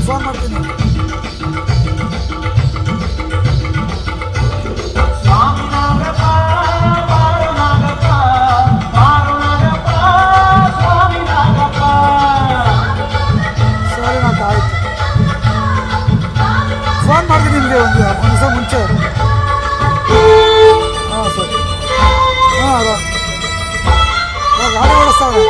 Phone ಮಾಡ್ತೀನಿ. ಸರಿ ನಾಕ ಆಯ್ತು, ಫೋನ್ ಮಾಡ್ತೀನಿ ನಿಮಗೆ ಒಂದು ದಿವಸ ಮುಂಚೆ. ಹಾಂ ಸರಿ. ಹಾಂ ಗಾಡಿ ಓಡಿಸ್ತಾವೆ.